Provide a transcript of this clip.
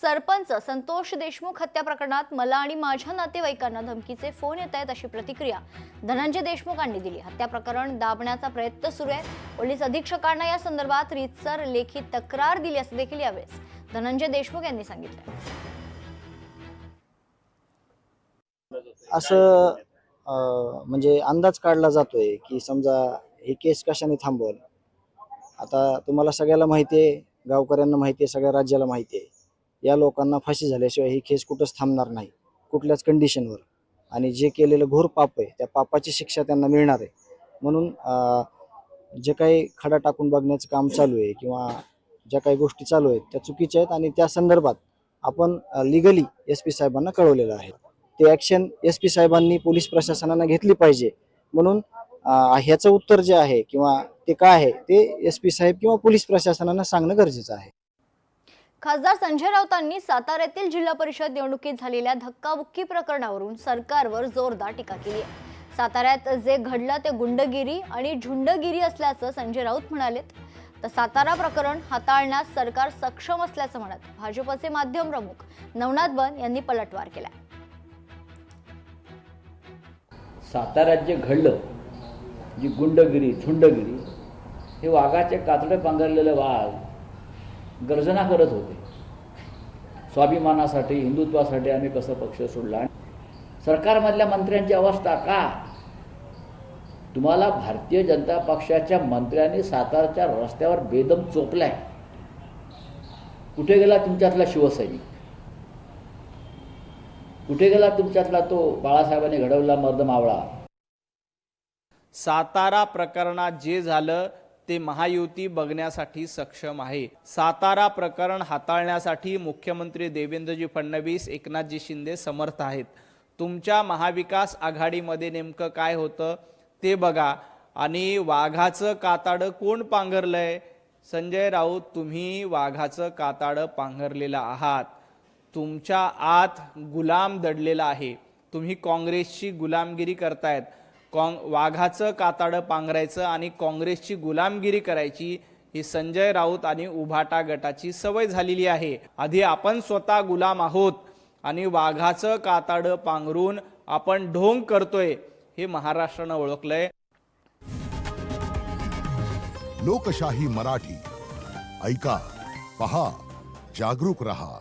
सरपंच संतोष देशमुख हत्या प्रकरणात मला आणि माझ्या नातेवाईकांना धमकीचे फोन येत आहेत अशी प्रतिक्रिया धनंजय देशमुखांनी दिली। हत्या प्रकरण दाबण्याचा प्रयत्न सुरू आहे। पोलीस अधीक्षकांना या संदर्भात रीतसर लेखी तक्रार दिली असं देखील यावेळी धनंजय देशमुख यांनी सांगितलं। असं म्हणजे अंदाज काढला जातोय की समजा ही केस कशाने थांबवल। आता तुम्हाला सगळ्याला माहिती आहे, गावकऱ्यांना माहिती आहे, सगळ्या राज्याला माहिती आहे, या लोकांना फाशी झाल्याशिवाय ही केस कुठंच थांबणार नाही कुठल्याच कंडिशनवर। आणि जे केलेलं घोर पाप आहे त्या पापाची शिक्षा त्यांना मिळणार आहे। म्हणून जे काही खडा टाकून बघण्याचं काम चालू आहे किंवा ज्या काही गोष्टी चालू आहेत त्या चुकीच्या आहेत आणि त्या संदर्भात आपण लीगली SP साहेबांना कळवलेलं आहे। ते ॲक्शन SP साहेबांनी पोलीस प्रशासनाने घेतली पाहिजे। म्हणून ह्याचं उत्तर जे आहे किंवा ते काय आहे ते SP साहेब किंवा पोलीस प्रशासनाने सांगणं गरजेचं आहे। खासदार संजय राऊतांनी साताऱ्यातील जिल्हा परिषद निवडणुकीत झालेल्या धक्काबुक्की प्रकरणावरून सरकारवर जोरदार टीका केली आहे। साताऱ्यात जे घडलं ते गुंडगिरी आणि झुंडगिरी असल्याचं संजय राऊत म्हणाले। तर सातारा प्रकरण हाताळण्यास सरकार सक्षम असल्याचं म्हणत भाजपचे माध्यम प्रमुख नवनाथ बन यांनी पलटवार केला। साताऱ्यात जे घडलं, जी गुंडगिरी झुंडगिरी, हे वाघाचे कातडे पांघरलेले वाघ गर्जना करत होते। स्वाभिमानासाठी, हिंदुत्वासाठी आम्ही कसं पक्ष सोडला। सरकारमधल्या मंत्र्यांची अवस्था का? तुम्हाला भारतीय जनता पक्षाच्या मंत्र्यांनी सातारच्या रस्त्यावर बेदम चोपलाय। कुठे गेला तुमच्यातला शिवसैनिक? कुठे गेला तुमच्यातला तो बाळासाहेबांनी घडवला मर्दमावळा? सातारा प्रकरणात जे झालं ते महायुती बघण्यासाठी सक्षम आहे। सातारा प्रकरण हाताळण्यासाठी मुख्यमंत्री देवेंद्रजी फडणवीस, एकनाथजी शिंदे समर्थ आहेत। तुमच्या महाविकास आघाडीमध्ये नेमकं काय होतं ते बघा। आणि वाघाचं कातडं कोण पांघरलंय? संजय राऊत, तुम्ही वाघाचं कातडं पांघरलेलं आहात। तुमच्या आत गुलाम दडलेला आहे। तुम्ही काँग्रेसची गुलामगिरी करतायत। वाघाचं कातडं पांघरायचं आणि काँग्रेसची गुलामगिरी करायची ही संजय राऊत आणि उभाटा गटाची सवय झालेली आहे। आधी आपण स्वतः गुलाम आहोत आणि वाघाचं कातडं पांघरून आपण ढोंग करतोय हे महाराष्ट्रानं ओळखलंय। लोकशाही मराठी ऐका, पहा, जागरूक रहा।